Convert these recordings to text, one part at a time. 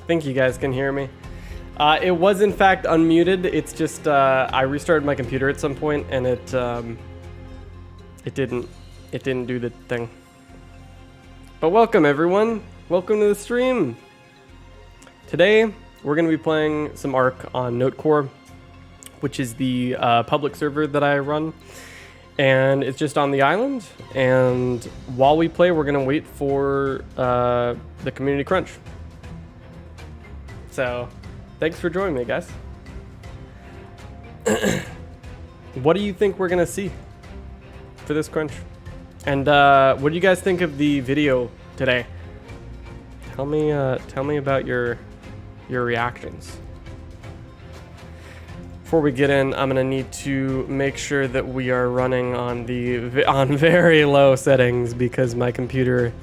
think you guys can hear me. It was in fact unmuted. It's just I restarted my computer at some point and it didn't do the thing. But welcome everyone. Welcome to the stream. Today we're going to be playing some ARK on Notecorp, which is the public server that I run. And it's just on the island. And while we play, we're going to wait for the community crunch. So, thanks for joining me, guys. What do you think we're going to see for this crunch? And what do you guys think of the video today? Tell me about your reactions. Before we get in, I'm gonna need to make sure that we are running on very low settings because my computer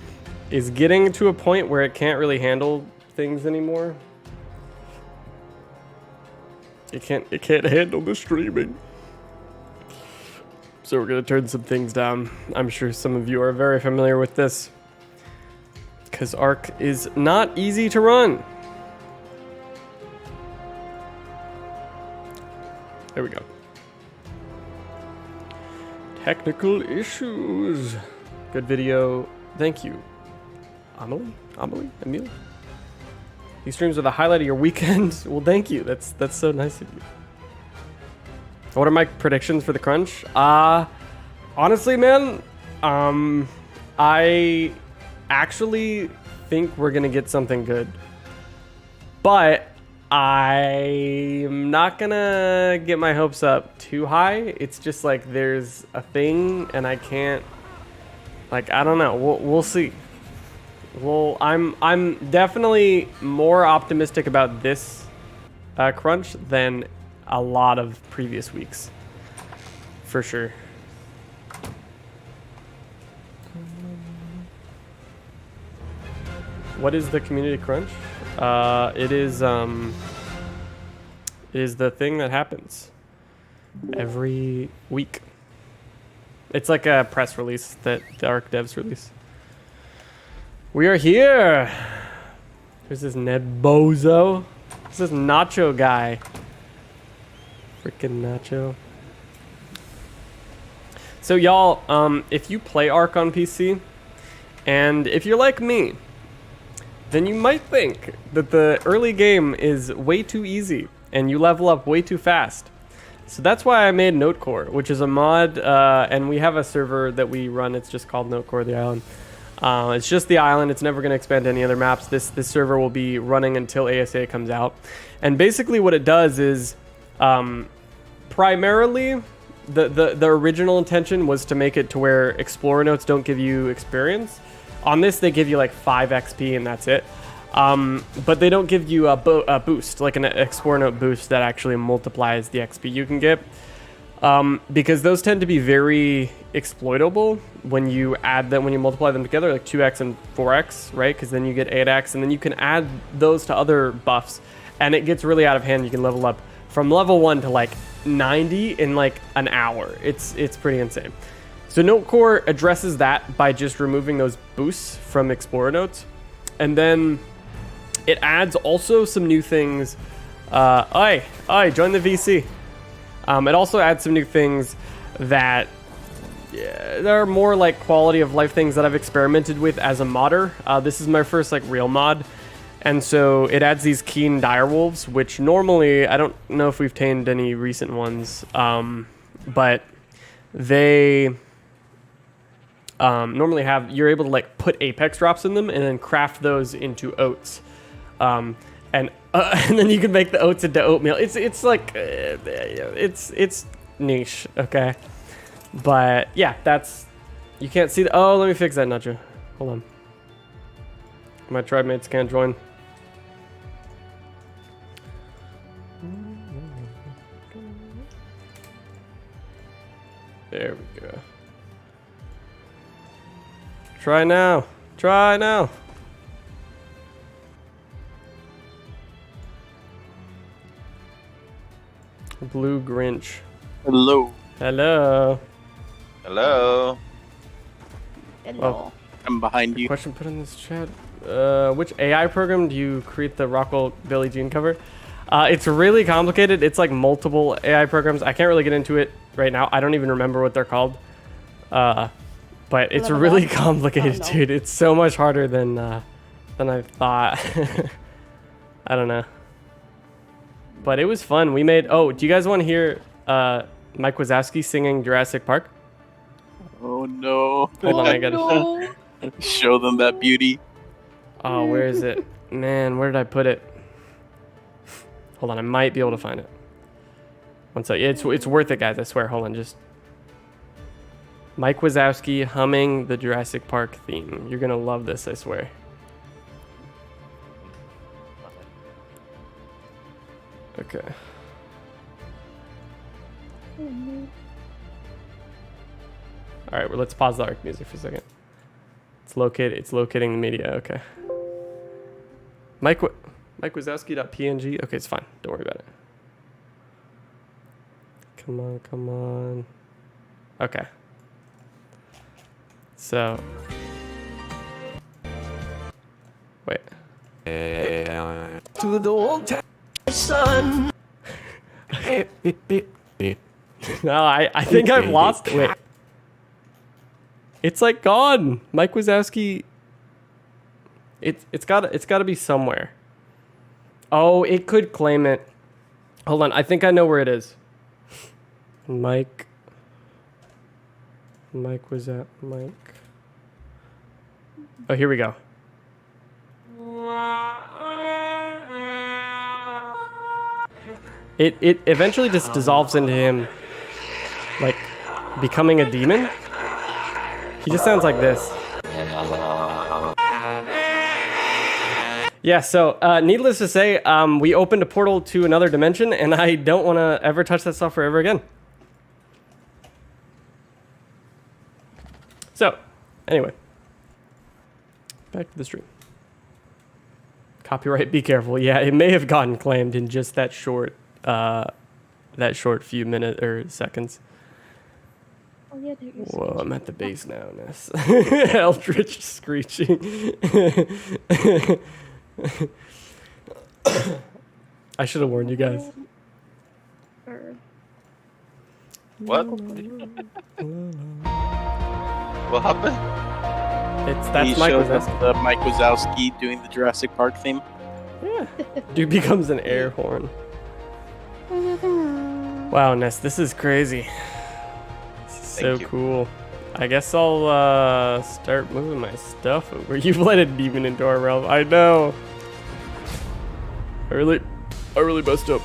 is getting to a point where it can't really handle things anymore. It can't handle the streaming. So we're gonna turn some things down. I'm sure some of you are very familiar with this because ARK is not easy to run. There we go. Technical issues. Good video. Thank you. Emil. These streams are the highlight of your weekend. Well, thank you. That's so nice of you. What are my predictions for the crunch? Honestly, man, I actually think we're gonna get something good. But I'm not gonna get my hopes up too high. It's just like there's a thing and I can't, like, I don't know. We'll see. Well, I'm definitely more optimistic about this crunch than a lot of previous weeks, for sure. What is the community crunch? It is the thing that happens every week. It's like a press release that the ARK devs release. We are here. Who's this Ned Bozo? Who's this Nacho guy? Freaking Nacho. So y'all, if you play ARK on PC, and if you're like me, then you might think that the early game is way too easy and you level up way too fast. So that's why I made Notecorp, which is a mod, and we have a server that we run. It's just called Notecorp the Island. It's just the island. It's never going to expand to any other maps. This server will be running until ASA comes out. And basically what it does is, primarily, the original intention was to make it to where Explorer notes don't give you experience. On this, they give you like 5 XP and that's it. But they don't give you a boost, like an Explorer note boost that actually multiplies the XP you can get. Because those tend to be very exploitable when you add them, when you multiply them together, like 2x and 4x, right? Because then you get 8x, and then you can add those to other buffs, and it gets really out of hand. You can level up from level 1 to like 90 in like an hour. It's pretty insane. So Notecorp addresses that by just removing those boosts from Explorer notes. And then it adds also some new things. Join the VC. It also adds some new things that there are more like quality of life things that I've experimented with as a modder. This is my first like real mod. And so it adds these keen direwolves, which normally, I don't know if we've tamed any recent ones, but they normally have, you're able to like put apex drops in them and then craft those into oats. And then you can make the oats into oatmeal. It's like, it's niche, okay? But yeah, that's, you can't see the, oh, let me fix that, Nacho. Hold on. My tribe mates can't join. There we go. Try now. Try now. Blue Grinch. Hello. Hello. Hello. Hello. Well, I'm behind you. question put in this chat. which AI program do you create the Rockwell Billie Jean cover? It's really complicated. It's like multiple AI programs. I can't really get into it right now. I don't even remember what they're called. But it's really complicated, dude. It's so much harder than I thought. I don't know. But it was fun. We made... Oh, do you guys want to hear Mike Wazowski singing Jurassic Park? Oh, no. Hold on, I gotta... Show them that beauty. Oh, where is it? Man, where did I put it? Hold on, I might be able to find it. One sec. It's worth it, guys. I swear. Hold on, just... Mike Wazowski humming the Jurassic Park theme. You're gonna love this, I swear. Okay. All right, well, let's pause the ARK music for a second. It's locating the media. Okay. Mike Wazowski.png. Okay, it's fine. Don't worry about it. Come on. Okay. So. Wait. To the old sun. No, I think I've lost it. Wait. It's like gone. Mike Wazowski. It's gotta be somewhere. Oh, it could claim it. Hold on, I think I know where it is. Mike was that Mike? Oh, here we go. It eventually just dissolves into him, like, becoming a demon. He just sounds like this. Yeah, so needless to say, we opened a portal to another dimension, and I don't want to ever touch that software ever again. So, anyway. Back to the stream. Copyright, be careful. Yeah, it may have gotten claimed in just that short few minutes or seconds. Oh, yeah, whoa, I'm at the base now, Ness. Eldritch screeching. I should have warned you guys. What? What happened? That's Mike Wazowski. The Mike Wazowski doing the Jurassic Park theme. Yeah. Dude becomes an air horn. Wow, Ness, this is crazy. This is so cool. I guess I'll start moving my stuff over. You've let a demon into our realm. I know. I really messed up.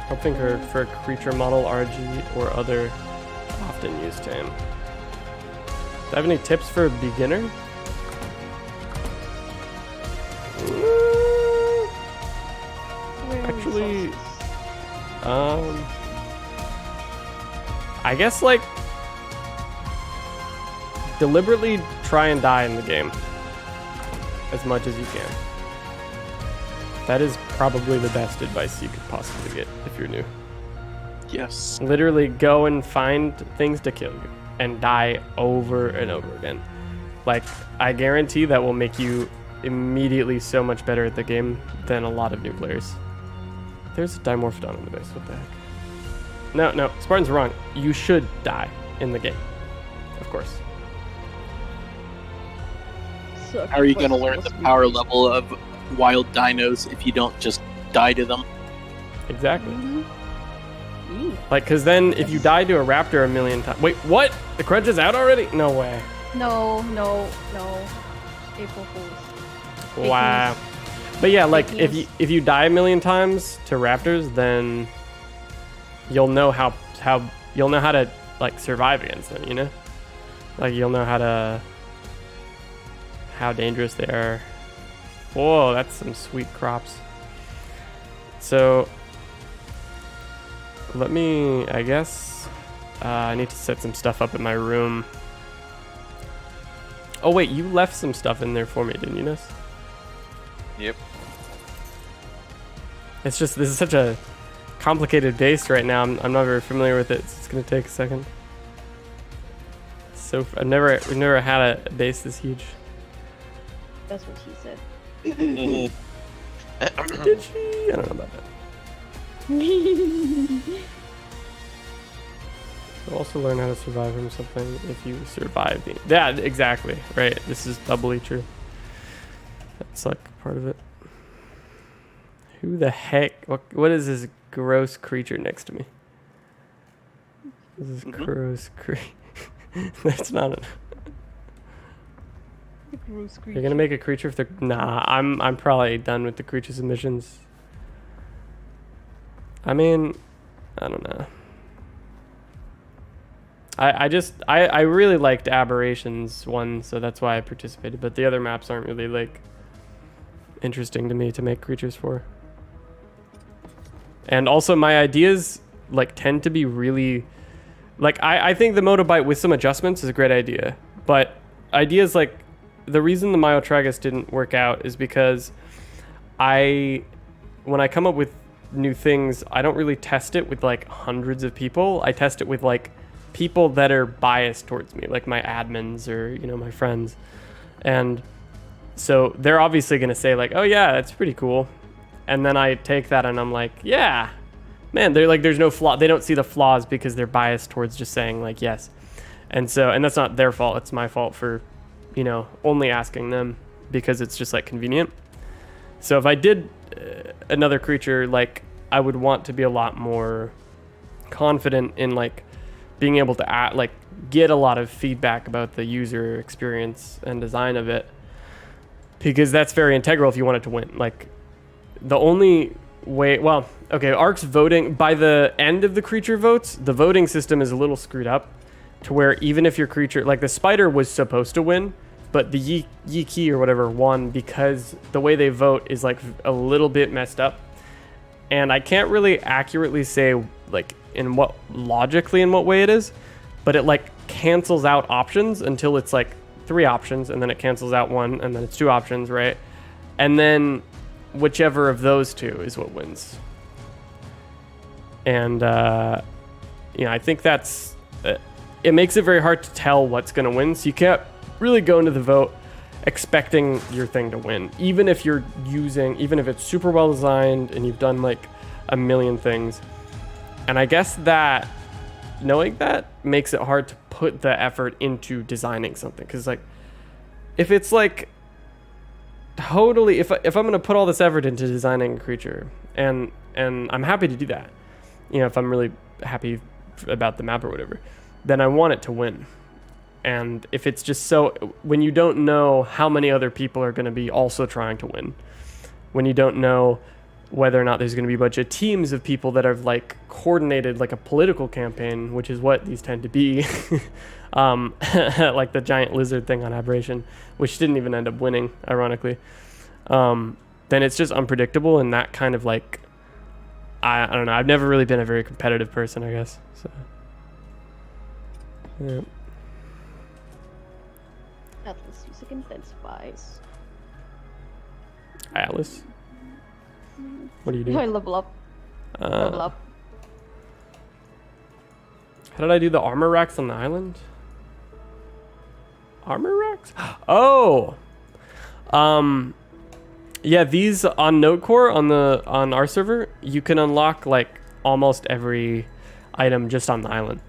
Helping her for a creature model, RG, or other often used to him. Do I have any tips for a beginner? Actually, I guess, like, deliberately try and die in the game as much as you can. That is probably the best advice you could possibly get if you're new. Yes. Literally go and find things to kill you and die over and over again. Like, I guarantee that will make you immediately so much better at the game than a lot of new players. There's a Dimorphodon in the base. What the heck? No, Spartan's wrong. You should die in the game. Of course. How are you going to learn the power level of wild dinos if you don't just die to them? Exactly. Like, because then if you die to a raptor a million times... Wait, what? The crunch is out already? No way. No. April Fools. Wow. But yeah, like, if you die a million times to raptors, then you'll know how to, like, survive against them, you know? Like, you'll know how dangerous they are. Whoa, that's some sweet crops. So, let me, I guess, I need to set some stuff up in my room. Oh wait, you left some stuff in there for me, didn't you, Ness? Yep. It's just, this is such a complicated base right now. I'm not very familiar with it, so it's gonna take a second. So we've never had a base this huge. That's what she said. Did she? I don't know about that. You'll also learn how to survive from something if you survive the... Yeah, exactly. Right. This is doubly true. That's like part of it. Who the heck? What is this gross creature next to me? This is gross creature. That's not it. Gross creature. You're gonna make a creature if they're... Nah, I'm probably done with the creature submissions. I mean, I don't know. I really liked Aberrations one, so that's why I participated. But the other maps aren't really like interesting to me to make creatures for. And also my ideas like tend to be really like I think the Motobite with some adjustments is a great idea. But ideas like the reason the Myotragus didn't work out is because when I come up with new things, I don't really test it with like hundreds of people. I test it with like people that are biased towards me, like my admins or, you know, my friends. And so they're obviously going to say like, oh yeah, that's pretty cool. And then I take that and I'm like, yeah, man, they're like, there's no flaw. They don't see the flaws because they're biased towards just saying like, yes. And so, and that's not their fault. It's my fault for, you know, only asking them because it's just like convenient. So if I did another creature, like I would want to be a lot more confident in like being able to like get a lot of feedback about the user experience and design of it, because that's very integral if you want it to win. Like the only way, well, okay, ARKs voting, by the end of the creature votes, the voting system is a little screwed up to where even if your creature, like the spider was supposed to win, but the Yi or whatever won because the way they vote is like a little bit messed up. And I can't really accurately say like logically in what way it is, but it like cancels out options until it's like 3 options, and then it cancels out 1, and then it's 2 options, right? And then whichever of those 2 is what wins. And you know, I think that's it makes it very hard to tell what's going to win, so you can't really go into the vote expecting your thing to win, even if it's super well designed and you've done like a million things. And I guess that knowing that makes it hard to put the effort into designing something, because like if it's like totally, if I'm going to put all this effort into designing a creature, and I'm happy to do that, you know, if I'm really happy about the map or whatever, then I want it to win. And if it's just so, when you don't know how many other people are going to be also trying to win, when you don't know whether or not there's going to be a bunch of teams of people that have like coordinated like a political campaign, which is what these tend to be, like the giant lizard thing on Aberration, which didn't even end up winning, ironically, then it's just unpredictable. And that kind of like, I don't know, I've never really been a very competitive person, I guess. So, yeah. Atlas music intensifies. Atlas? What do you do? I level up. Level up. How did I do the armor racks on the island? Armor racks? Oh! Yeah, these on Notecorp on our server, you can unlock like almost every item just on the island.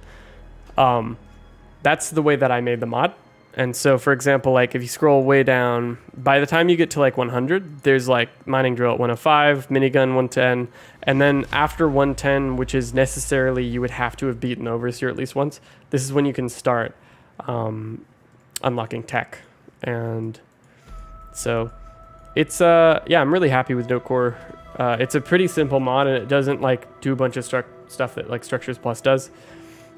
That's the way that I made the mod. And so, for example, like if you scroll way down, by the time you get to like 100, there's like mining drill at 105, minigun 110, and then after 110, which is necessarily you would have to have beaten Overseer at least once, this is when you can start unlocking tech. And so it's yeah, I'm really happy with Notecorp. It's a pretty simple mod, and it doesn't like do a bunch of stuff that like Structures Plus does.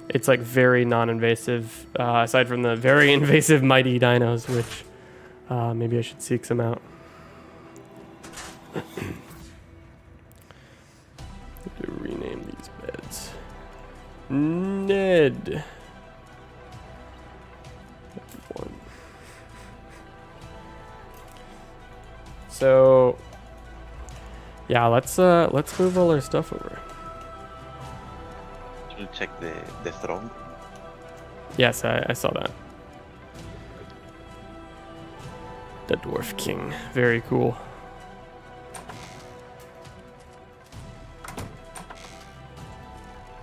It's like very non-invasive, aside from the very invasive mighty dinos, which maybe I should seek some out. To rename these beds. Ned. One. So yeah, let's move all our stuff over. Can you check the throne? Yes, I saw that. The Dwarf King. Very cool.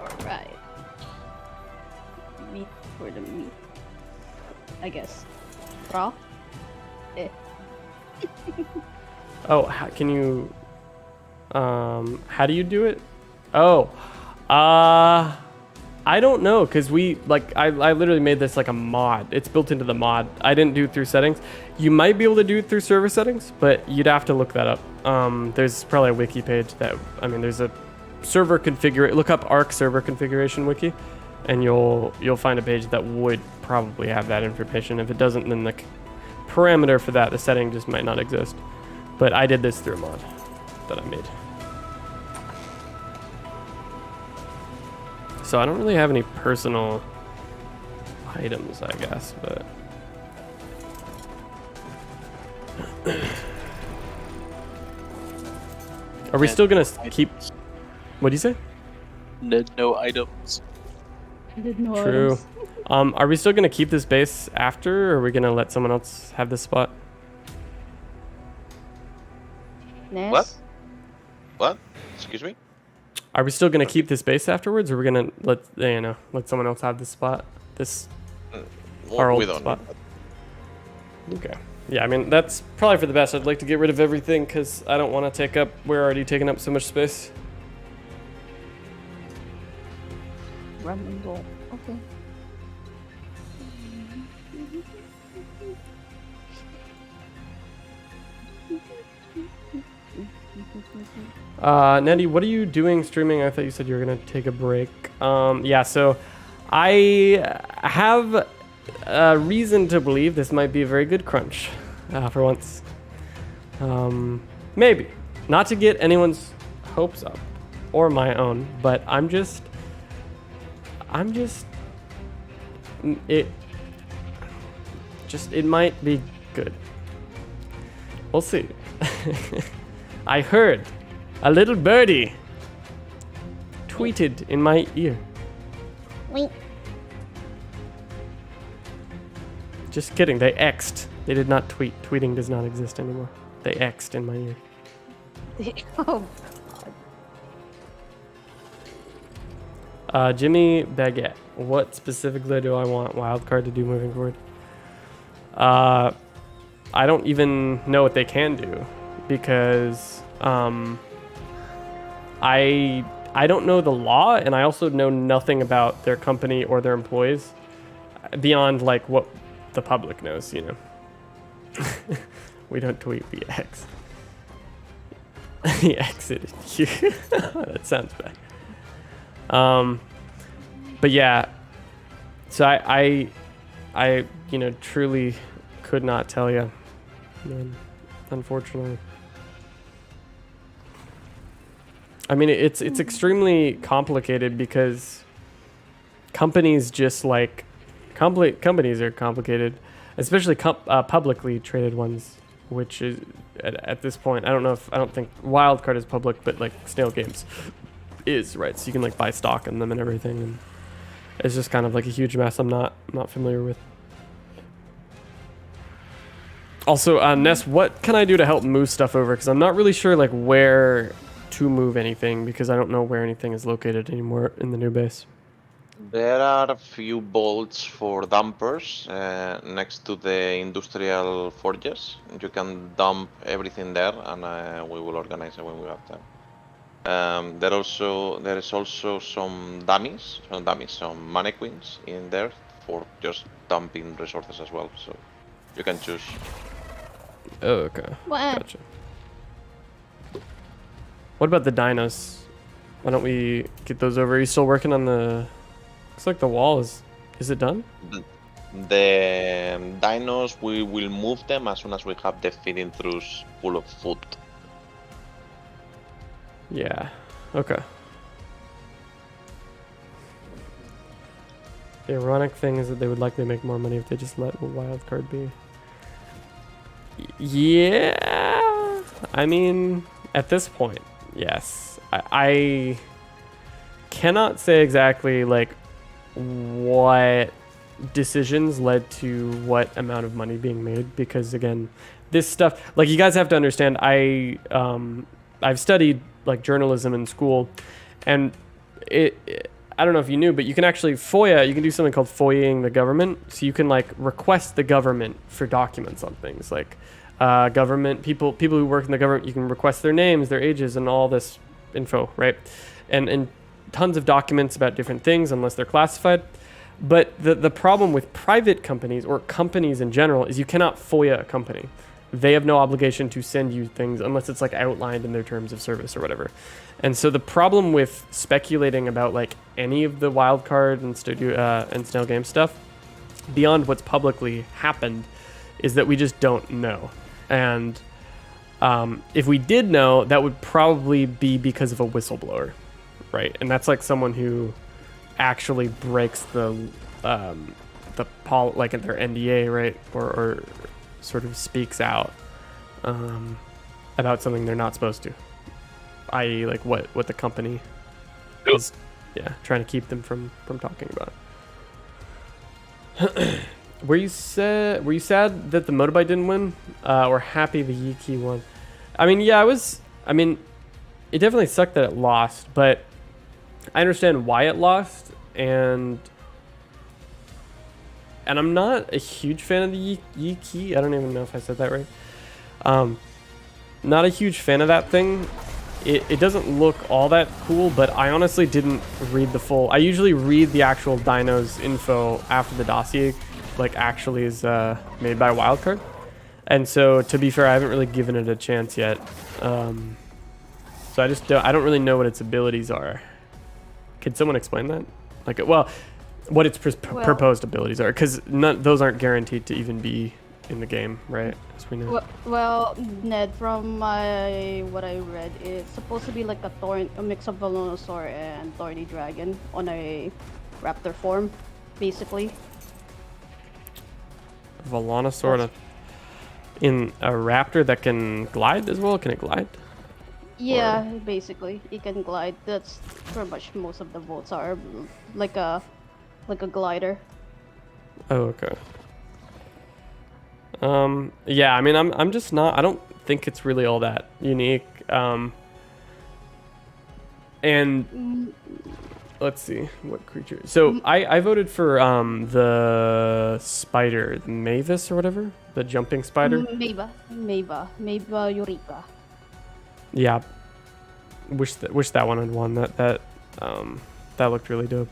Alright. Meat for the meat. I guess. Raw? Eh. Oh, can you... how do you do it? Oh. I don't know, because I literally made this like a mod. It's built into the mod. I didn't do it through settings. You might be able to do it through server settings, but you'd have to look that up. There's probably a wiki page that, there's a server configure. Look up ARK server configuration wiki, and you'll find a page that would probably have that information. If it doesn't, then the parameter for that, the setting just might not exist. But I did this through a mod that I made. So I don't really have any personal items, I guess, but... Are we still gonna keep... What do you say? No items. I didn't know. True. Are we still gonna keep this base after, or are we gonna let someone else have this spot? Ness? What? What? Excuse me? Are we still gonna keep this base afterwards, or are we gonna let someone else have this spot? This our We old don't spot. need Okay. Yeah, that's probably for the best. I'd like to get rid of everything because I don't want to take up. We're already taking up so much space. Run and go. Okay. Nettie, what are you doing streaming? I thought you said you were gonna take a break. Yeah, so I have a reason to believe this might be a very good crunch for once. Maybe not to get anyone's hopes up or my own, but it might be good. We'll see. I heard a little birdie tweeted in my ear. Wait. Just kidding, they X'd. They did not tweet. Tweeting does not exist anymore. They X'd in my ear. Oh. Jimmy Baguette, what specifically do I want Wildcard to do moving forward? I don't even know what they can do because I don't know the law, and I also know nothing about their company or their employees beyond like what the public knows, We don't tweet, we X. He exited you. That sounds bad. But yeah, so I truly could not tell you, unfortunately. It's extremely complicated because companies just like companies are complicated, especially publicly traded ones, which is at this point I don't think Wildcard is public, but like Snail Games is, right? So you can like buy stock in them and everything, and it's just kind of like a huge mess I'm not familiar with. Also, Ness, what can I do to help move stuff over? Because I'm not really sure like where to move anything, because I don't know where anything is located anymore in the new base. There are a few bolts for dumpers next to the industrial forges. You can dump everything there, and we will organize it when we have time. There is also some some mannequins in there for just dumping resources as well. So you can choose. Oh, okay. What? Gotcha. What about the dinos? Why don't we get those over? Are you still working on the... Looks like the wall is it done? The dinos, we will move them as soon as we have the feeding troughs full of food. Yeah. Okay. The ironic thing is that they would likely make more money if they just let a wild card be. Yeah. At this point, yes. I cannot say exactly like what decisions led to what amount of money being made, because again, this stuff, like, you guys have to understand, I've studied like journalism in school, and I don't know if you knew, but you can actually you can do something called FOIAing the government. So you can like request the government for documents on things like government people who work in the government. You can request their names, their ages, and all this info, right? And tons of documents about different things unless they're classified. But the problem with private companies or companies in general is you cannot FOIA a company. They have no obligation to send you things unless it's like outlined in their terms of service or whatever. And so the problem with speculating about like any of the wildcard and Snail Game stuff beyond what's publicly happened is that we just don't know. And if we did know, that would probably be because of a whistleblower, right? And that's like someone who actually breaks like their NDA, right? Or sort of speaks out about something they're not supposed to, i.e. like what the company is trying to keep them from talking about. Were you sad that the motorbike didn't win, or happy the Yiki won? I mean, yeah, it definitely sucked that it lost, but I understand why it lost, and I'm not a huge fan of the Yiki. I don't even know if I said that right. Not a huge fan of that thing. It doesn't look all that cool, but I honestly didn't read the full. I usually read the actual dinos info after the dossier like actually is made by Wildcard. And so, to be fair, I haven't really given it a chance yet. So I don't really know what its abilities are. Could someone explain that? Like, well, what its proposed abilities are, because those aren't guaranteed to even be in the game, right? As we know. Well, Ned, from what I read, it's supposed to be like a mix of Velonosaur and Thorny Dragon on a raptor form, basically. Velonosaur in a raptor that can glide as well? Can it glide? Yeah, basically, it can glide. That's pretty much most of the votes are like a glider. Oh, okay. Yeah, I mean, I'm just not. I don't think it's really all that unique. And let's see what creature. So I voted for the spider, the Mavis or whatever, the jumping spider. Meva Eureka. Yeah, wish that one had won. That looked really dope.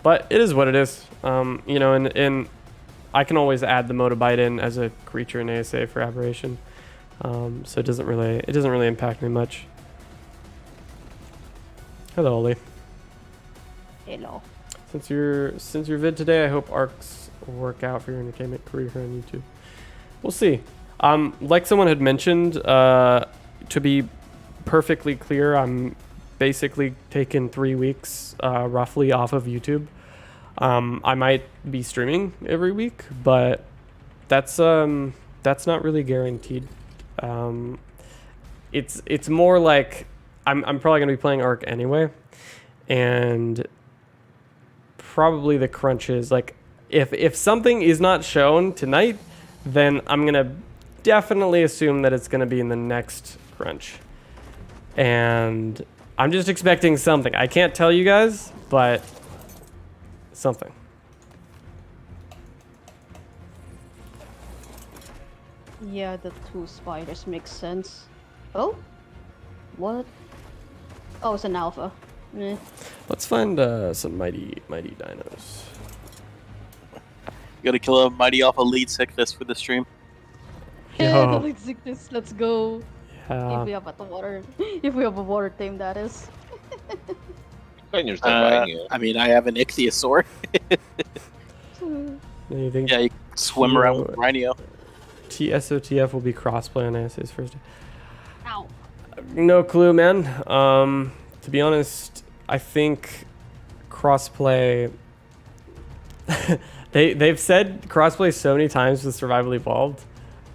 But it is what it is. And I can always add the Motorbite in as a creature in ASA for Aberration. So it doesn't really impact me much. Hello, Ollie. Hello. Since your vid today, I hope ARKs work out for your entertainment career here on YouTube. We'll see. Like someone had mentioned, to be perfectly clear, I'm basically taking 3 weeks roughly off of YouTube. I might be streaming every week, but that's not really guaranteed. It's more like I'm probably gonna be playing Ark anyway, and probably the crunch is like if something is not shown tonight, then I'm gonna definitely assume that it's gonna be in the next crunch, and I'm just expecting something. I can't tell you guys, but something. Yeah, the two spiders make sense. Oh? What? Oh, it's an alpha. Eh. Let's find some mighty dinos. You gotta kill a mighty alpha lead sickness for the stream. Yeah, let's go. Yeah. If we have a water team, that is. When you're still buying it. I mean, I have an ichthyosaur. Anything? Yeah, you can swim around with Rhino. TSOTF will be crossplay on ASA's first day. Ow. No clue, man. To be honest, I think crossplay. they've said crossplay so many times with Survival Evolved,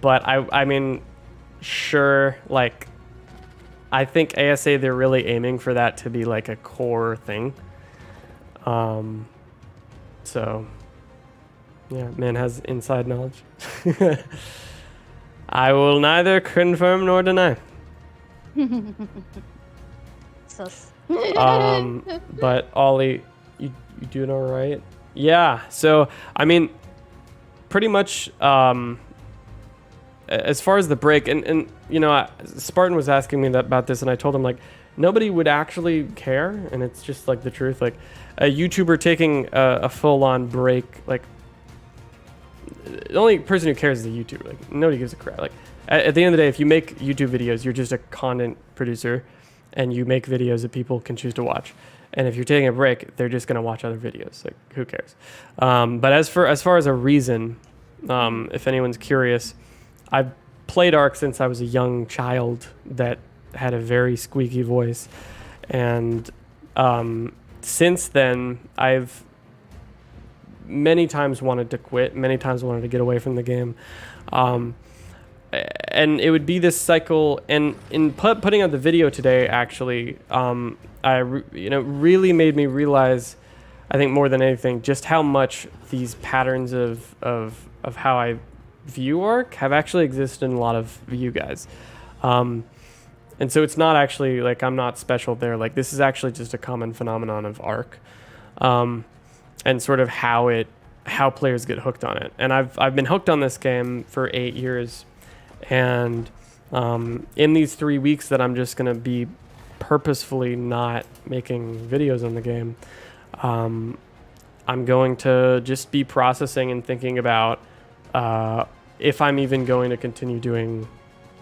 but I mean, sure, like, I think ASA, they're really aiming for that to be like a core thing. So yeah, man has inside knowledge. I will neither confirm nor deny. Sus. But Ollie, you doing all right? Yeah. So I mean, pretty much. As far as the break, and you know, Spartan was asking me about this, and I told him like nobody would actually care, and it's just like the truth. Like a YouTuber taking a full-on break, like the only person who cares is the YouTuber. Like nobody gives a crap. Like at the end of the day, if you make YouTube videos, you're just a content producer, and you make videos that people can choose to watch. And if you're taking a break, they're just gonna watch other videos. Like who cares? But as far as a reason, if anyone's curious. I've played ARK since I was a young child that had a very squeaky voice. And since then, I've many times wanted to quit, many times wanted to get away from the game. And it would be this cycle. And in putting out the video today, actually, really made me realize, I think more than anything, just how much these patterns of how I view ARK have actually existed in a lot of you guys. And so it's not actually like I'm not special there. Like this is actually just a common phenomenon of ARK, and sort of how players get hooked on it. And I've been hooked on this game for 8 years, and in these 3 weeks that I'm just gonna be purposefully not making videos on the game, I'm going to just be processing and thinking about if I'm even going to continue doing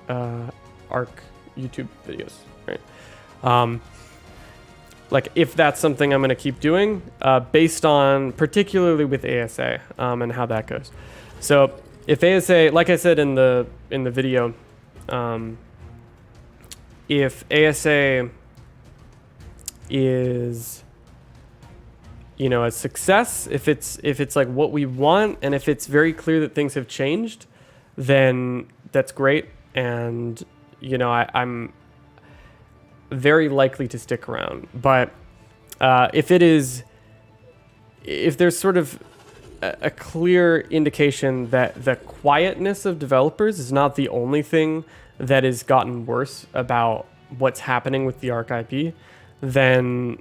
ARK YouTube videos, right? Like if that's something I'm going to keep doing, based on particularly with ASA and how that goes. So if ASA, like I said in the video, if ASA is a success, if it's like what we want, and if it's very clear that things have changed, then that's great. And I'm very likely to stick around. But if there's sort of a clear indication that the quietness of developers is not the only thing that has gotten worse about what's happening with the ARK IP, then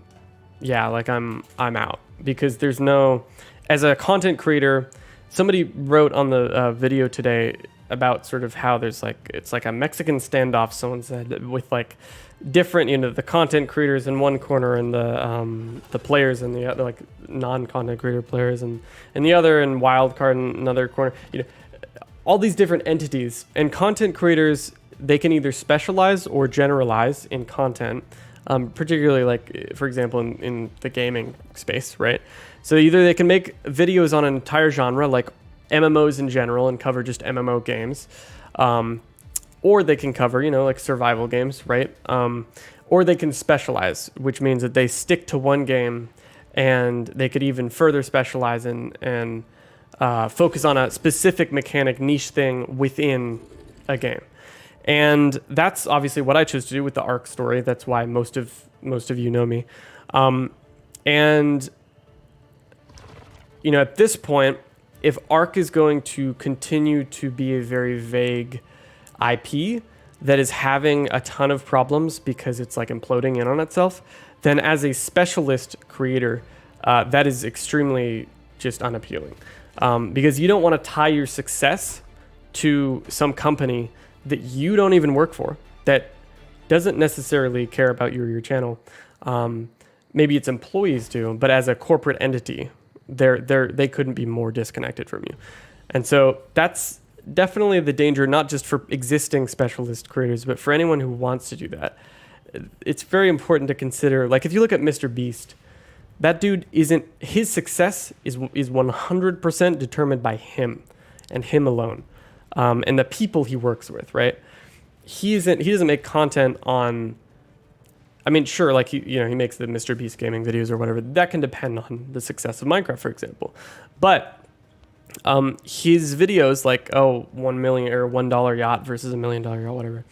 yeah, like I'm out, because there's no, as a content creator, somebody wrote on the video today about sort of how there's like, it's like a Mexican standoff, someone said, with like different, the content creators in one corner and the players in the other, like non-content creator players and the other, and wildcard in another corner, all these different entities. And content creators, they can either specialize or generalize in content. Particularly like, for example, in the gaming space, right? So either they can make videos on an entire genre, like MMOs in general, and cover just MMO games, or they can cover, like survival games, right? Or they can specialize, which means that they stick to one game, and they could even further specialize and focus on a specific mechanic, niche thing within a game. And that's obviously what I chose to do with the ARK story. That's why most of you know me. And at this point, if ARK is going to continue to be a very vague IP that is having a ton of problems because it's like imploding in on itself, then as a specialist creator, that is extremely just unappealing. Because you don't want to tie your success to some company that you don't even work for, that doesn't necessarily care about you or your channel. Maybe its employees do, but as a corporate entity, they couldn't be more disconnected from you. And so that's definitely the danger, not just for existing specialist creators, but for anyone who wants to do that. It's very important to consider, like if you look at Mr. Beast, that dude his success is 100% determined by him and him alone. And the people he works with, right? He doesn't make content on, I mean, sure, like he makes the Mr. Beast gaming videos or whatever. That can depend on the success of Minecraft, for example. But his videos, like, 1 million or $1 yacht versus $1 million yacht, whatever,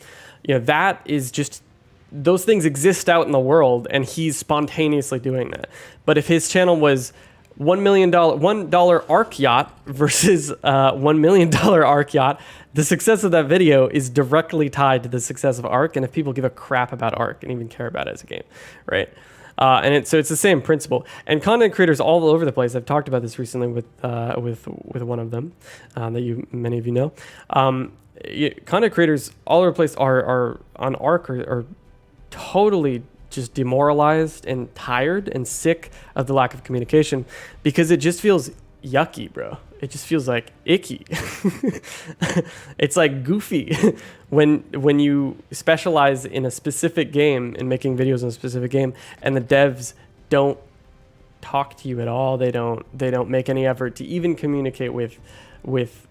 that is just, those things exist out in the world, and he's spontaneously doing that. But if his channel was $1 ARK yacht versus $1 million ARK yacht. The success of that video is directly tied to the success of ARK, and if people give a crap about ARK and even care about it as a game, right? So it's the same principle. And content creators all over the place. I've talked about this recently with one of them that many of you know. Content creators all over the place are on ARK are totally just demoralized and tired and sick of the lack of communication because it just feels yucky, bro. It just feels like icky. It's like goofy when you specialize in a specific game and making videos in a specific game and the devs don't talk to you at all. They don't make any effort to even communicate with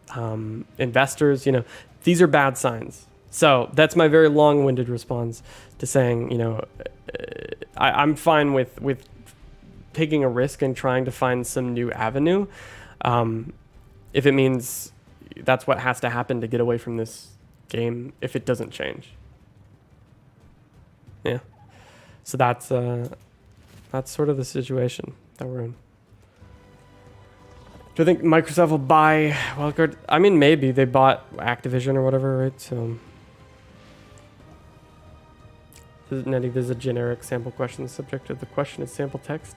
investors. You know, these are bad signs. So that's my very long-winded response to saying, you know, I'm fine with taking a risk and trying to find some new avenue. If it means that's what has to happen to get away from this game, if it doesn't change. Yeah. So that's sort of the situation that we're in. Do I think Microsoft will buy Wildcard? I mean, maybe. They bought Activision or whatever, right? So, Nettie, there's a generic sample question. The subject of the question is sample text.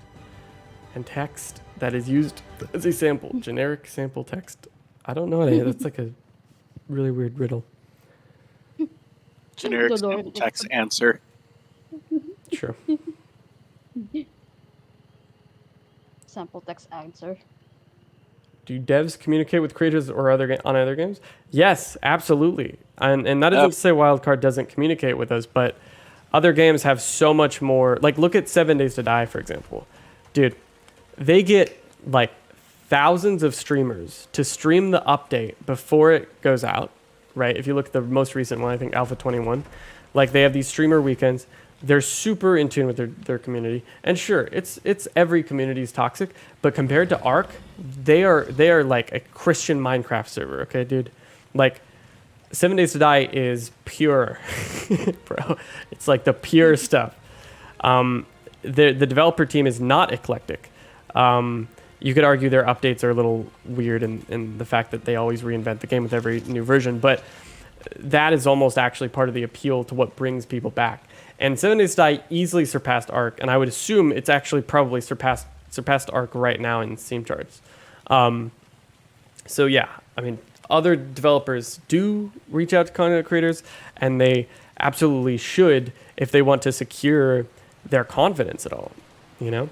And text that is used as a sample. Generic sample text. I don't know. That's like a really weird riddle. Generic sample text answer. Sure. Sample text answer. Do devs communicate with creators or on other games? Yes, absolutely. And that isn't to say Wildcard doesn't communicate with us, but other games have so much more. Like, look at 7 Days to Die, for example. Dude, they get like thousands of streamers to stream the update before it goes out, right? If you look at the most recent one, I think Alpha 21, like they have these streamer weekends. They're super in tune with their community. And sure, it's every community is toxic, but compared to ARK, they are like a Christian Minecraft server, okay, dude? Like 7 Days to Die is pure, bro. It's like the pure stuff. The developer team is not eclectic. You could argue their updates are a little weird in the fact that they always reinvent the game with every new version, but that is almost actually part of the appeal to what brings people back. And 7 Days to Die easily surpassed ARK, and I would assume it's actually probably surpassed ARK right now in Steam charts. So yeah, I mean, other developers do reach out to content creators, and they absolutely should if they want to secure their confidence at all, you know?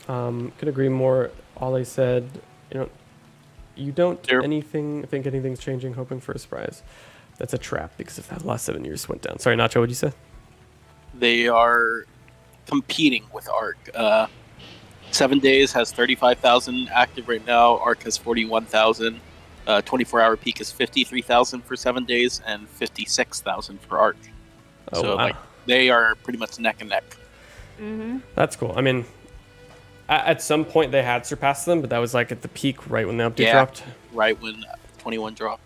Could agree more. All I said, you don't think anything's changing, hoping for a surprise. That's a trap because if the last 7 years went down. Sorry, Nacho, what'd you say? They are competing with ARK. 7 Days has 35,000 active right now. ARK has 41,000. 24-hour peak is 53,000 for 7 Days and 56,000 for ARK. Oh, so wow. like they are pretty much neck and neck. Mm-hmm. That's cool. I mean, at some point they had surpassed them, but that was like at the peak right when the update dropped. Right when 21 dropped.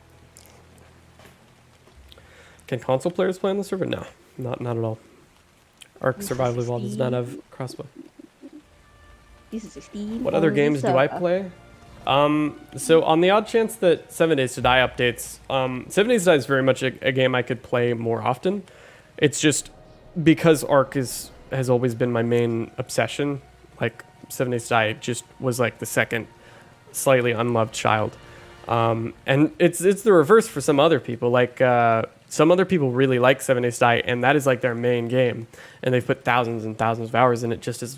Can console players play on the server? No, not at all. ARK Survival Evolved does not have crossplay. This is 16. What other games do I play? So on the odd chance that 7 Days to Die updates, 7 Days to Die is very much a game I could play more often. It's just because ARK has always been my main obsession. Like 7 Days to Die just was like the second slightly unloved child. And it's the reverse for some other people. Like some other people really like 7 Days to Die, and that is like their main game. And they've put thousands and thousands of hours in it, just as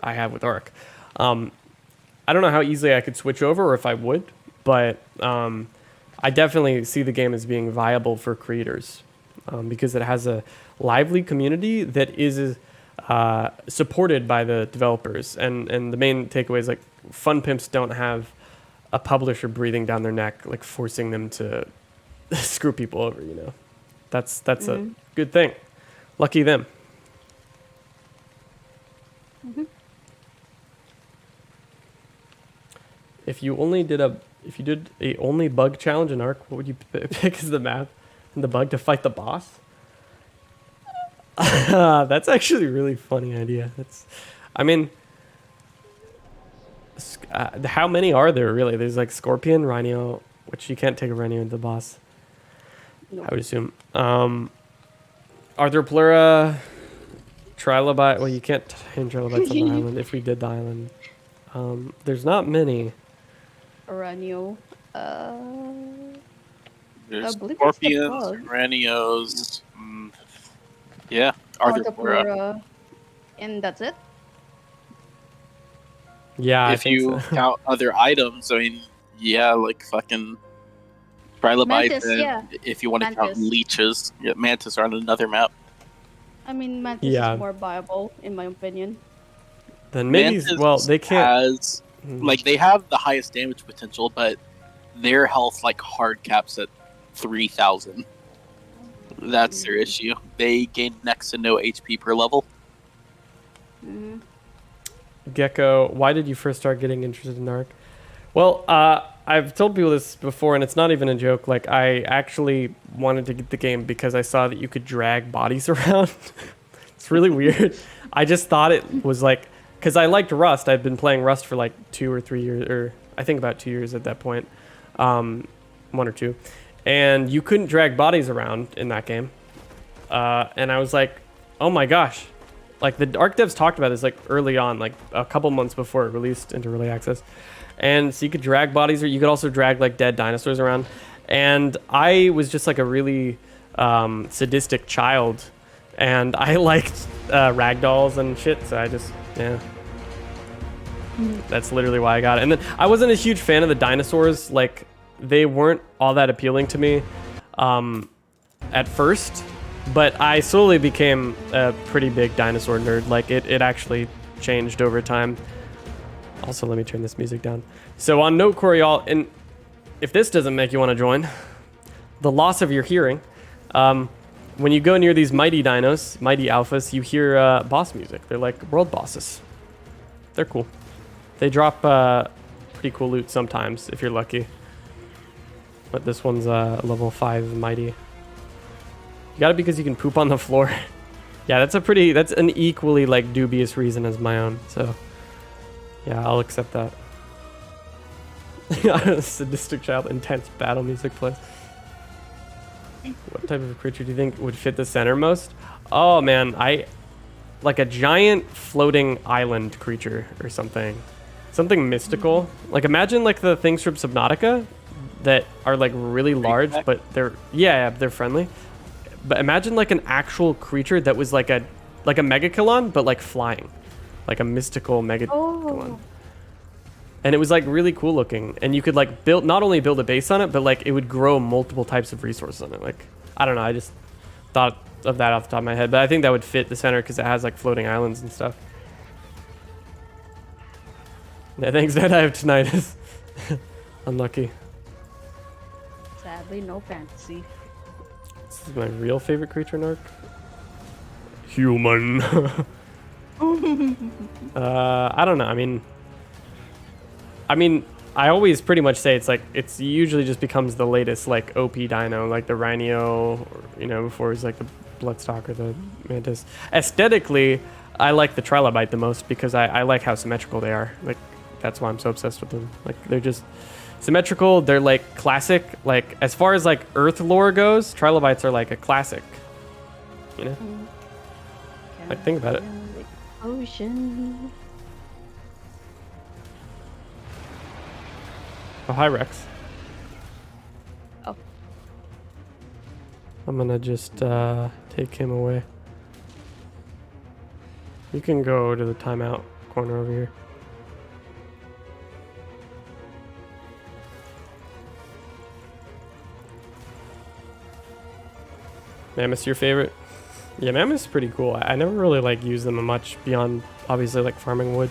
I have with ARK. I don't know how easily I could switch over or if I would, but I definitely see the game as being viable for creators because it has a lively community that is supported by the developers. And the main takeaway is like fun pimps don't have a publisher breathing down their neck, like forcing them to screw people over, you know. That's a good thing. Lucky them. Mm-hmm. If you did a only bug challenge in ARK, what would you pick as the map and the bug to fight the boss? That's actually a really funny idea. How many are there really? There's like Scorpion, Rhino, which you can't take a Rhino into the boss. No. I would assume. Arthropleura, Trilobite. Well, you can't tame Trilobites on the island if we did the island. There's not many. Aranio. There's I believe it's the Scorpions, bug. Ranios. Yeah, Arthropleura. Arthropleura. And that's it? Yeah, I If think you so. count other items, I mean, yeah, like fucking Trilobites. Mantis, And yeah. if you want to count Mantis. leeches, yeah, Mantis are on another map. I mean, Mantis Yeah. is more viable, in my opinion. Then maybe. Mantis Well, they can't. has like they have the highest damage potential, but their health like hard caps at 3,000. That's their issue. They gain next to no HP per level. Mm-hmm. Gecko, why did you first start getting interested in Ark? Well, I've told people this before, and it's not even a joke. Like, I actually wanted to get the game because I saw that you could drag bodies around. It's really weird. I just thought it was like, because I liked Rust. I'd been playing Rust for like 2 or 3 years, or I think about 2 years at that point, 1 or 2, and you couldn't drag bodies around in that game. And I was like, oh my gosh. Like, the Ark devs talked about this like early on, like a couple months before it released into early access. And so you could drag bodies, or you could also drag like dead dinosaurs around. And I was just like a really sadistic child, and I liked ragdolls and shit. So I just, yeah, that's literally why I got it. And then I wasn't a huge fan of the dinosaurs. Like, they weren't all that appealing to me at first. But I slowly became a pretty big dinosaur nerd. Like, it actually changed over time. Also, let me turn this music down. So on Notecorp, y'all, and if this doesn't make you want to join, the loss of your hearing. When you go near these mighty dinos, mighty alphas, you hear boss music. They're like world bosses. They're cool. They drop pretty cool loot sometimes if you're lucky. But this one's level 5 mighty. You got it because you can poop on the floor. Yeah, that's an equally like dubious reason as my own. So yeah, I'll accept that. Sadistic child, intense battle music plays. What type of creature do you think would fit the center most? Oh man, like a giant floating island creature or something. Something mystical. Like, imagine like the things from Subnautica that are like really large, but they're friendly. But imagine like an actual creature that was like a Megacylon, but like flying, like a mystical Megacylon. Oh. And it was like really cool looking, and you could like not only build a base on it, but like it would grow multiple types of resources on it. Like, I don't know, I just thought of that off the top of my head, but I think that would fit the center because it has like floating islands and stuff. Yeah, thanks, Dad. I have tinnitus. Unlucky. Sadly, no fantasy. This is my real favorite creature in Ark. Human. I don't know. I mean, I always pretty much say it's usually just becomes the latest like OP dino, like the Rhino, or, you know, before it was like the Bloodstock or the Mantis. Aesthetically, I like the Trilobite the most because I like how symmetrical they are. Like, that's why I'm so obsessed with them. Like, they're just symmetrical. They're like classic. Like, as far as like Earth lore goes, Trilobites are like a classic. You know? Like, think about it. Ocean. Oh, hi, Rex. Oh. I'm gonna just take him away. You can go to the timeout corner over here. Mammoth's your favorite? Yeah, Mammoth's pretty cool. I never really like use them much beyond obviously like farming wood.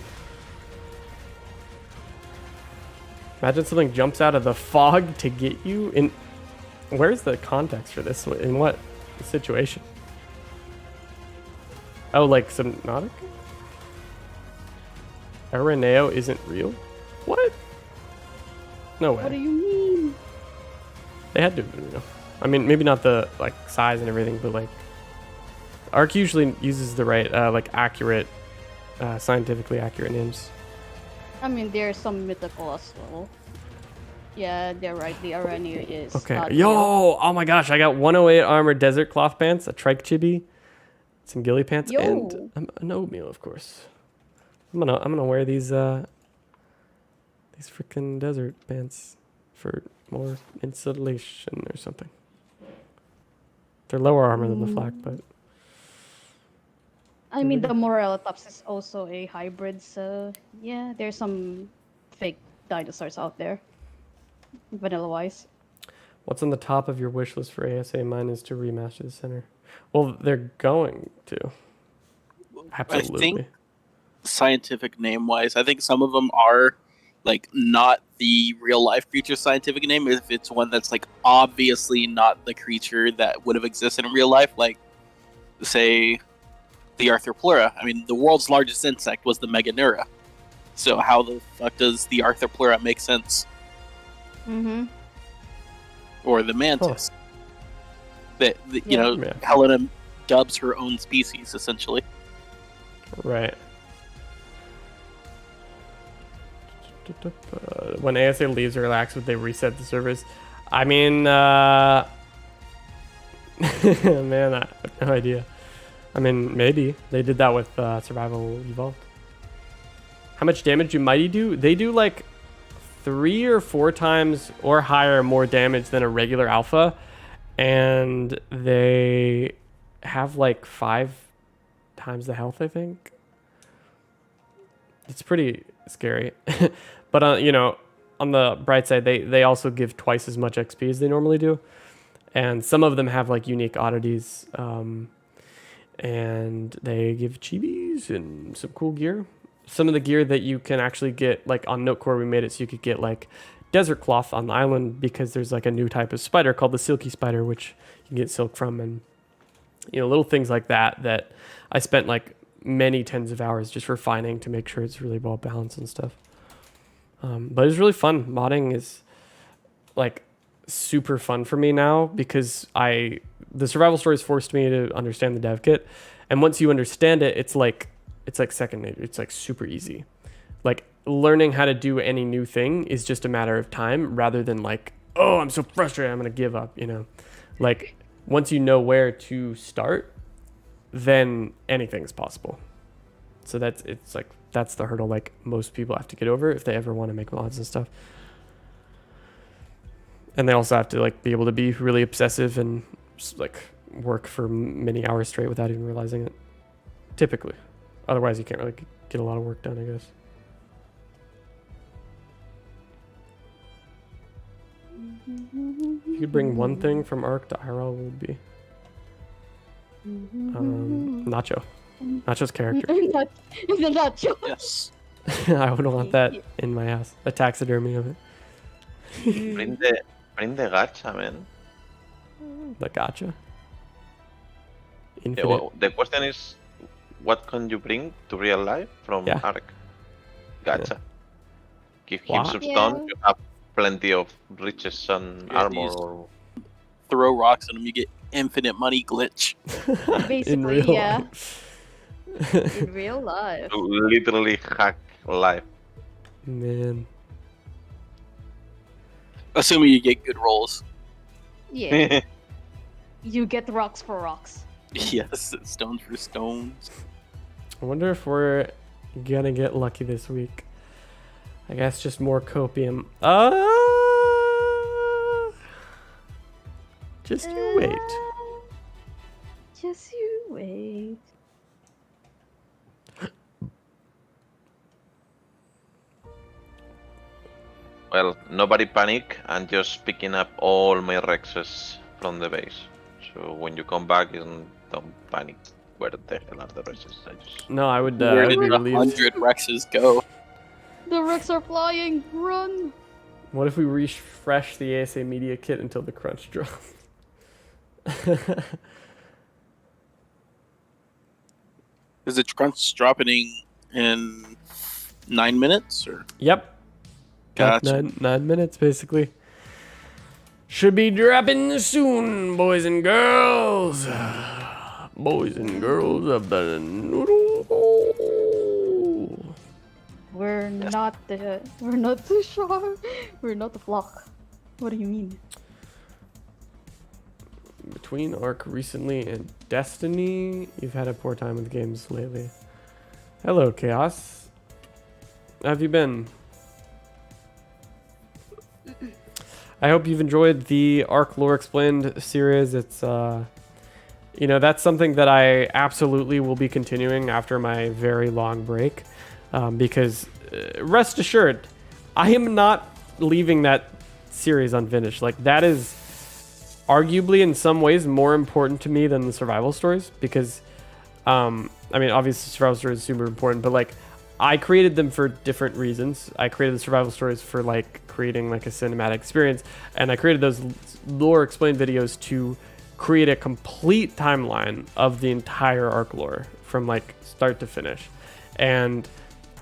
Imagine something jumps out of the fog to get you in. Where's the context for this? In what situation? Oh, like Subnautica? Araneo isn't real? What? No way. What do you mean? They had to have been real. I mean, maybe not the like size and everything, but like Ark usually uses the right like accurate, scientifically accurate names. I mean, there's some mythical as well. Yeah, they're right. The Arania is Okay. not Yo! real. Oh my gosh, I got 108 armor desert cloth pants, a trike chibi, some ghillie pants, Yo. and an oatmeal, of course. I'm gonna wear these freaking desert pants for more insulation or something. They're lower armor than the flak, but I mean, the Morelatops is also a hybrid, so yeah, there's some fake dinosaurs out there, vanilla-wise. what's on the top of your wish list for ASA? Mine is to remaster the center. Well, they're going to. Absolutely. I think scientific name wise, I think some of them are like not the real life creature scientific name. If it's one that's like obviously not the creature that would have existed in real life, like say the Arthropleura. I mean, the world's largest insect was the Meganeura. So how the fuck does the Arthropleura make sense? Mm-hmm. Or the mantis? That you Yeah. know, Yeah. Helena dubs her own species essentially. Right. When ASA leaves or relax, would they reset the servers? I mean, man, I have no idea. I mean, maybe. They did that with Survival Evolved. How much damage do Mighty do? They do like 3 or 4 times or higher more damage than a regular alpha. And they have like 5 times the health, I think. It's pretty scary. But, you know, on the bright side, they also give twice as much XP as they normally do. And some of them have like unique oddities. And they give chibis and some cool gear. Some of the gear that you can actually get, like on Notecorp, we made it so you could get like desert cloth on the island because there's like a new type of spider called the silky spider, which you can get silk from. And, you know, little things like that I spent like many tens of hours just refining to make sure it's really well balanced and stuff. But it's really fun. Modding is like super fun for me now because the survival stories forced me to understand the dev kit, and once you understand it, it's like second nature. It's like super easy. Like learning how to do any new thing is just a matter of time rather than like, oh, I'm so frustrated, I'm gonna give up. You know, like once you know where to start, then anything is possible. So that's the hurdle like most people have to get over if they ever want to make mods and stuff. And they also have to like be able to be really obsessive and like work for many hours straight without even realizing it. Typically. Otherwise you can't really get a lot of work done, I guess. If you could bring one thing from ARK to IRL, what would it be? Nacho. Nacho's character. Nacho. Yes. I would want that in my house. A taxidermy of it. Bring the gacha, man. The gotcha. Yeah, Infinite. well, the question is, what can you bring to real life from Yeah. ARK? Gacha. Give him Wow. some Yeah. stone, you have plenty of riches and Yeah, armor. these- Or... Throw rocks at them, you get infinite money glitch. Basically, in real yeah. life. In real life. To literally hack life. Man. Assuming you get good rolls. Yeah. You get rocks for rocks. Yes, stones for stones. I wonder if we're gonna get lucky this week. I guess just more copium. Just you wait. Just you wait. Well, nobody panic. I'm just picking up all my Rexes from the base. So when you come back, don't panic. Where the hell are the Rexes? I just... No, I would Where be did the relieved. 100 Rexes go? The Rex are flying! Run! What if we refresh the ASA media kit until the crunch drops? Is the crunch dropping in 9 minutes? Or Yep. Got Gotcha. 9 minutes basically. Should be dropping soon, boys and girls. Boys and girls of the noodle bowl. We're Yes. not the shark. We're not the flock. What do you mean? Between Ark recently and Destiny, you've had a poor time with games lately. Hello, Chaos. How have you been? I hope you've enjoyed the Ark Lore Explained series. It's, you know, that's something that I absolutely will be continuing after my very long break. Because rest assured, I am not leaving that series unfinished. Like, that is arguably in some ways more important to me than the survival stories. Because, I mean, obviously survival stories is super important, but like, I created them for different reasons. I created the survival stories for like creating like a cinematic experience, and I created those lore explained videos to create a complete timeline of the entire Ark lore from like start to finish. And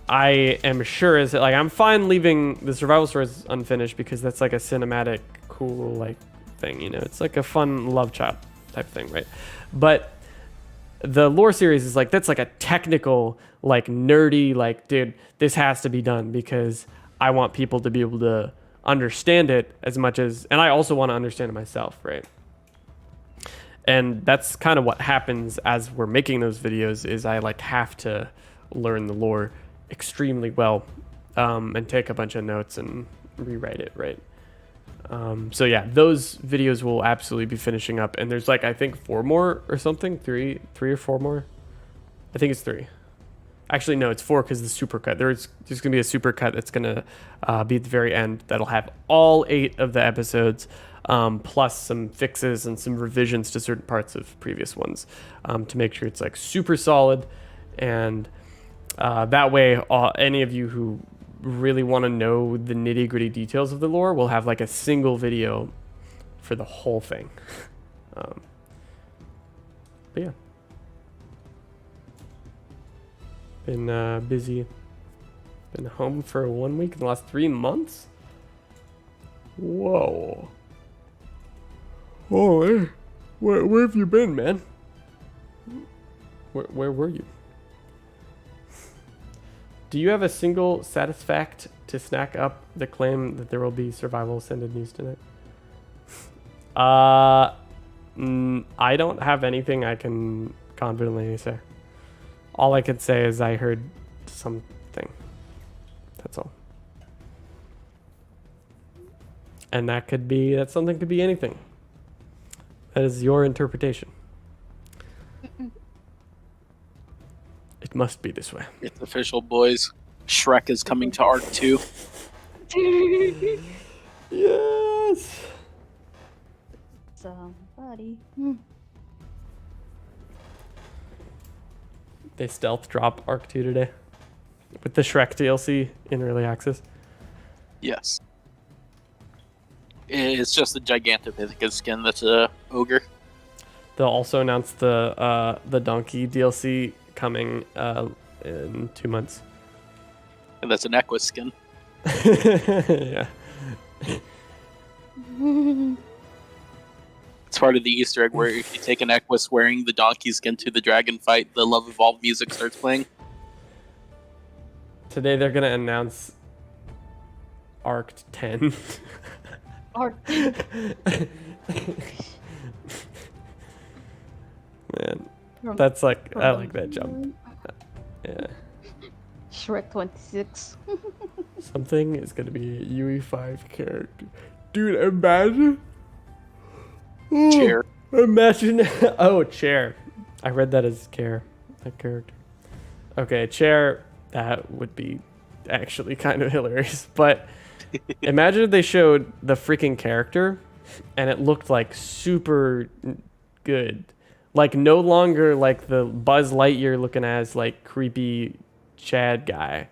I am sure is that like I'm fine leaving the survival stories unfinished because that's like a cinematic cool like thing, you know. It's like a fun love child type thing, right? But the lore series is like, that's like a technical, like nerdy, like, dude, this has to be done because I want people to be able to understand it as much as, and I also want to understand it myself, right? And that's kind of what happens as we're making those videos is I like have to learn the lore extremely well, and take a bunch of notes and rewrite it, right? So yeah, those videos will absolutely be finishing up, and there's like I think 4 more or something, three or 4 more. I think it's 3. Actually, no, it's 4 because the supercut. There's gonna be a supercut that's gonna be at the very end that'll have all 8 of the episodes, plus some fixes and some revisions to certain parts of previous ones, to make sure it's like super solid, and that way, any of you who really want to know the nitty gritty details of the lore will have like a single video for the whole thing. But yeah, been busy, been home for 1 week in the last 3 months. Whoa. Oh, where have you been, man? Where were you? Do you have a single satisfact to snack up the claim that there will be survival ascended news tonight? I don't have anything I can confidently say. All I could say is I heard something. That's all. And that something could be anything. That is your interpretation. It must be this way. It's official, boys. Shrek is coming to Ark 2. Yes! Somebody. They stealth drop Arc 2 today with the Shrek DLC in early access. Yes. It's just a Gigantopithecus skin that's a ogre. They'll also announce the Donkey DLC coming in 2 months. And that's an Equus skin. Yeah. It's part of the Easter egg where if you take an Equus wearing the donkey skin to the dragon fight, the Love Evolved music starts playing. Today they're gonna announce Arc 10. Arc. Man, that's like I like that jump. Yeah. Shrek 26. Something is gonna be a UE5 character. Dude, imagine. Chair. Imagine. Oh, chair. I read that as care. That character. Okay, chair. That would be actually kind of hilarious. But imagine if they showed the freaking character and it looked like super good. Like no longer like the Buzz Lightyear looking as like creepy Chad guy,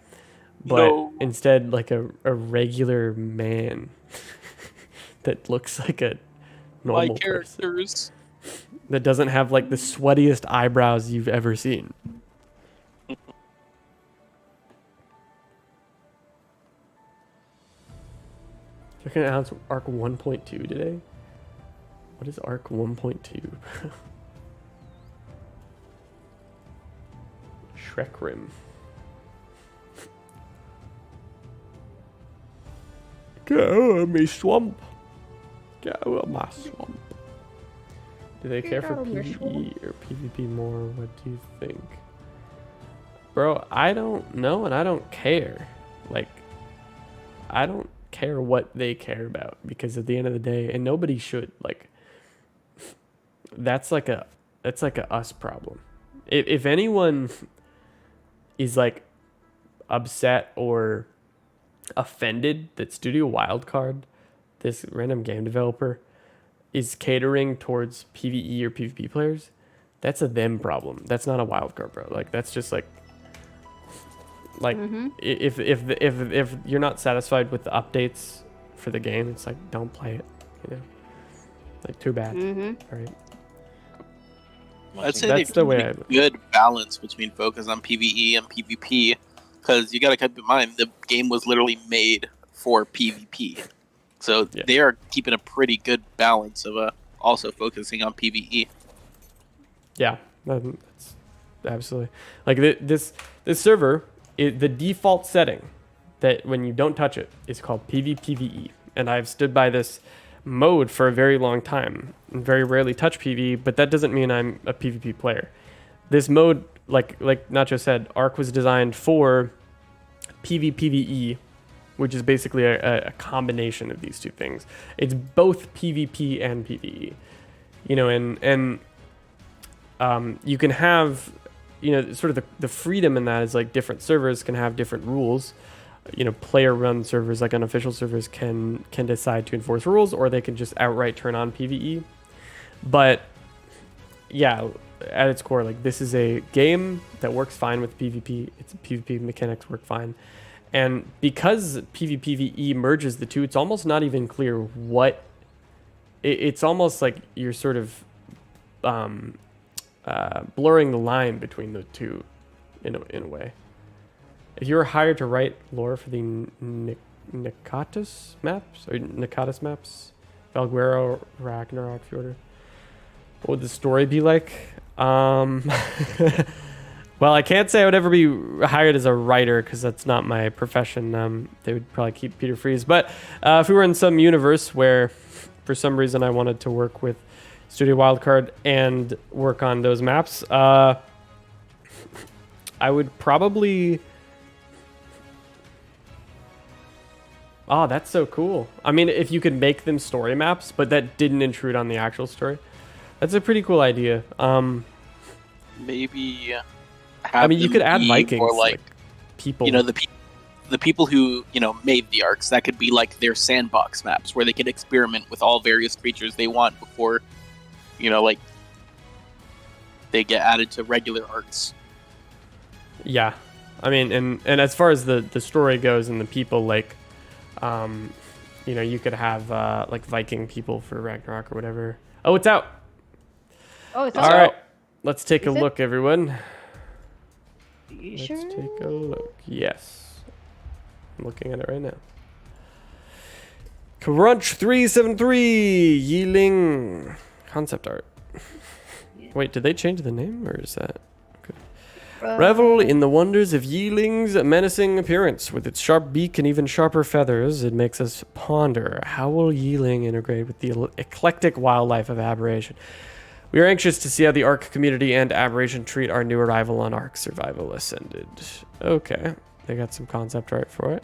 but instead like a regular man that looks like a normal characters person, that doesn't have like the sweatiest eyebrows you've ever seen. They're gonna announce Arc 1.2 today. What is Arc 1.2? Shrek Rim. Get out of me swamp. Get out of my swamp. Do they care for out of your PvE or PvP more? What do you think? Bro, I don't know and I don't care. Like, I don't care what they care about because at the end of the day, and nobody should, like, that's like a us problem. If anyone is like upset or offended that Studio Wildcard, this random game developer, is catering towards PvE or PvP players, that's a them problem. That's not a Wildcard, bro. Like, that's just like if you're not satisfied with the updates for the game, it's like, don't play it, you know. Like, too bad. All right. I'd say That's they the way keep a good balance between focus on PvE and PvP, because you got to keep in mind the game was literally made for PvP, so Yeah. they are keeping a pretty good balance of also focusing on PvE. Yeah, that's absolutely like this server. The default setting that when you don't touch it is called PvPvE, and I've stood by this mode for a very long time and very rarely touch PvE, but that doesn't mean I'm a PvP player. This mode, like Nacho said, Ark was designed for PvPvE, which is basically a combination of these two things. It's both PvP and PvE, you know, and you can have, you know, sort of the freedom in that is like different servers can have different rules. You know, player-run servers, like unofficial servers, can decide to enforce rules, or they can just outright turn on PvE. But yeah, at its core, like, this is a game that works fine with PvP. Its PvP mechanics work fine, and because PvPvE merges the two, it's almost not even clear what. It's almost like you're sort of blurring the line between the two, in a way. If you were hired to write lore for the Nikatis maps, Valguero, Ragnarok, Fjordur, what would the story be like? Well, I can't say I would ever be hired as a writer because that's not my profession. They would probably keep Peter Freeze. But if we were in some universe where, for some reason, I wanted to work with Studio Wildcard and work on those maps, I would probably... Oh, that's so cool. I mean, if you could make them story maps, but that didn't intrude on the actual story. That's a pretty cool idea. Maybe. I mean, you could add Vikings, or like people. You know, the people who, you know, made the arcs. That could be like their sandbox maps where they could experiment with all various creatures they want before, you know, like they get added to regular arcs. Yeah, I mean, and as far as the story goes and the people, like, you know, you could have like Viking people for Ragnarok or whatever. Oh, it's out. Oh, it's All out. right, let's take a Is it? look, everyone. You Let's sure? take a look. Yes, I'm looking at it right now. Crunch 373 Yiling concept art. Wait, did they change the name or is that? Revel in the wonders of Yiling's menacing appearance. With its sharp beak and even sharper feathers, it makes us ponder, how will Yiling integrate with the eclectic wildlife of Aberration? We are anxious to see how the Ark community and Aberration treat our new arrival on Ark Survival Ascended. Okay, they got some concept art for it.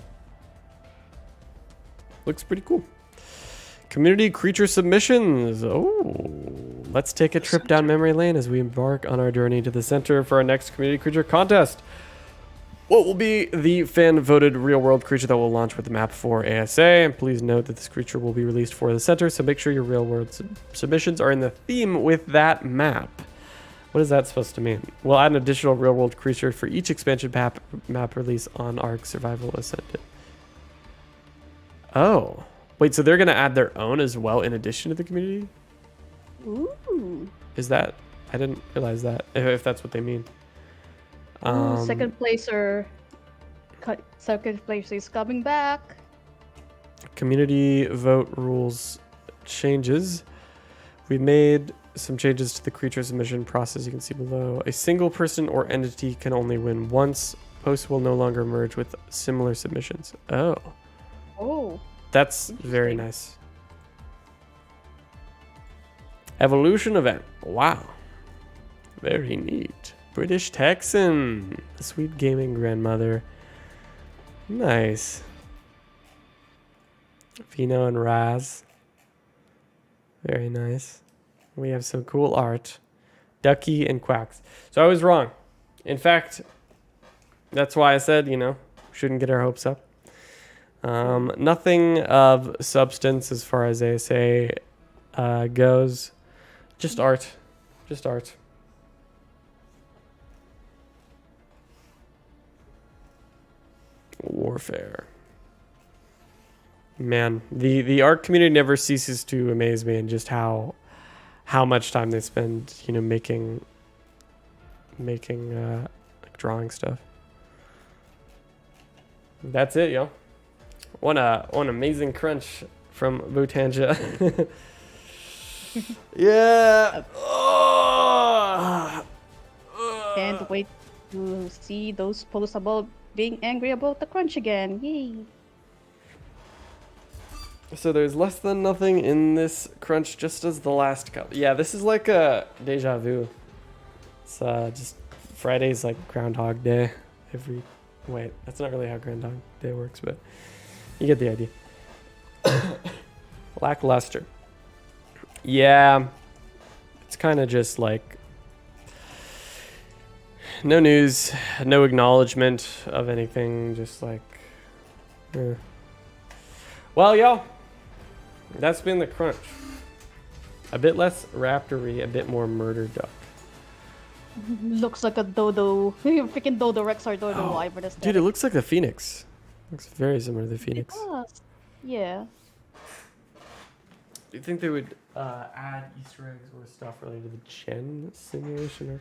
Looks pretty cool. Community creature submissions. Oh, let's take a trip down memory lane as we embark on our journey to the center for our next community creature contest. What will be the fan-voted real-world creature that will launch with the map for ASA? And please note that this creature will be released for the center, so make sure your real-world submissions are in the theme with that map. What is that supposed to mean? We'll add an additional real-world creature for each expansion map release on Ark Survival Ascended. Oh. Wait, so they're going to add their own as well in addition to the community? Ooh. Is that... I didn't realize that, if that's what they mean. Ooh, second placer is coming back. Community vote rules changes. We made some changes to the creature submission process you can see below. A single person or entity can only win once. Posts will no longer merge with similar submissions. Oh. Oh. That's very nice. Evolution event. Wow. Very neat. British Texan. The sweet gaming grandmother. Nice. Fino and Raz. Very nice. We have some cool art. Ducky and Quacks. So I was wrong. In fact, that's why I said, shouldn't get our hopes up. Nothing of substance as far as ASA goes. Just art. Just art. Warfare. Man, the art community never ceases to amaze me, and just how much time they spend, making drawing stuff. That's it, yo. One amazing crunch from Botanja. Yeah. Can't wait to see those posts about being angry about the crunch again. Yay. So there's less than nothing in this crunch, just as the last cup. Yeah, this is like a deja vu. It's just Friday's like Groundhog Day. Wait, that's not really how Groundhog Day works, but you get the idea. Lackluster. Yeah, it's kind of just like no news, no acknowledgement of anything, just like Well, y'all, that's been the crunch. A bit less raptory, a bit more murder duck. Looks like a dodo. Freaking dodo rex or dodo wyvern. Dude, it looks like the phoenix. Looks very similar to the phoenix. It does. Yeah. Do you think they would add Easter eggs or stuff related to the Gen simulation?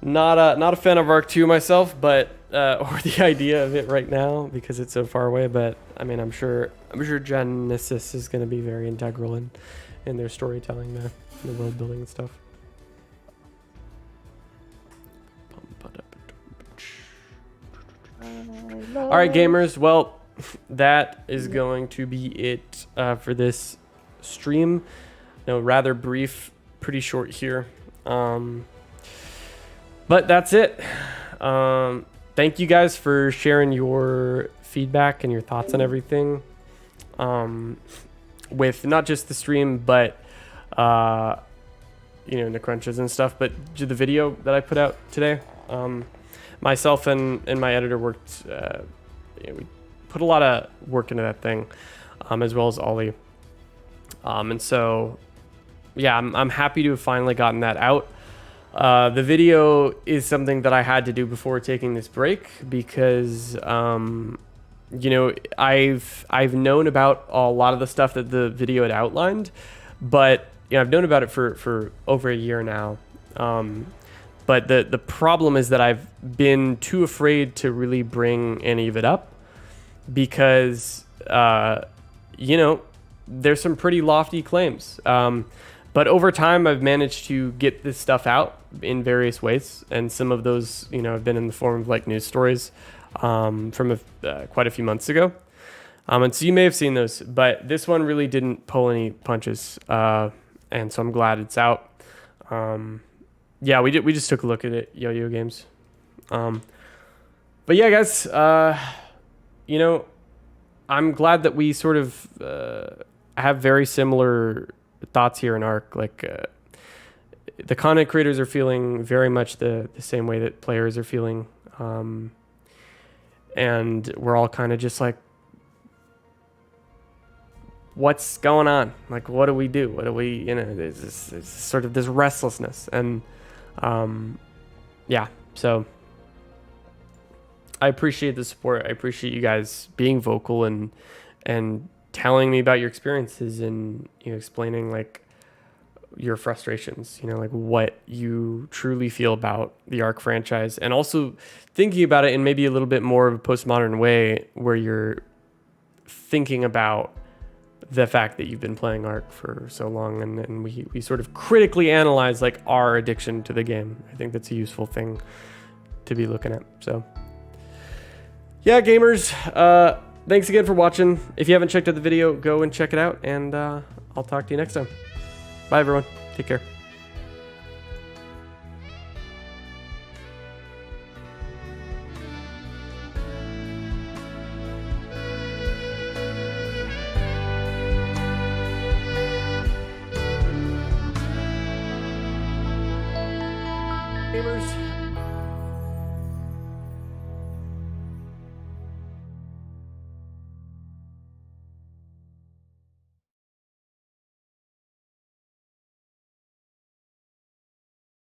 Not a fan of Arc 2 myself, but or the idea of it right now because it's so far away. But I mean, I'm sure Genesis is going to be very integral in their storytelling there, the world building and stuff. All right, gamers. Well, that is going to be it for this stream. Rather brief, pretty short here. But that's it. Thank you guys for sharing your feedback and your thoughts on everything. With not just the stream, but the crunches and stuff, but the video that I put out today. Myself and my editor worked. We put a lot of work into that thing, as well as Ollie. And so, yeah, I'm happy to have finally gotten that out. The video is something that I had to do before taking this break because, I've known about a lot of the stuff that the video had outlined, but I've known about it for over a year now. But the problem is that I've been too afraid to really bring any of it up because, there's some pretty lofty claims. But over time, I've managed to get this stuff out in various ways. And some of those, have been in the form of like news stories from quite a few months ago. And so you may have seen those, but this one really didn't pull any punches. And so I'm glad it's out. Yeah, we just took a look at it, Yo-Yo Games. But yeah, guys, I'm glad that we sort of have very similar thoughts here in ARK. Like, the content creators are feeling very much the same way that players are feeling. And we're all kind of just like, what's going on? Like, what do we do? What do we, there's sort of this restlessness. And, yeah, so I appreciate the support. I appreciate you guys being vocal and telling me about your experiences and, explaining like your frustrations, like what you truly feel about the ARK franchise, and also thinking about it in maybe a little bit more of a postmodern way where you're thinking about the fact that you've been playing ARK for so long, and we sort of critically analyze like our addiction to the game. I think that's a useful thing to be looking at. So yeah, gamers, Thanks again for watching. If you haven't checked out the video, go and check it out, and I'll talk to you next time. Bye, everyone. Take care. Gamers,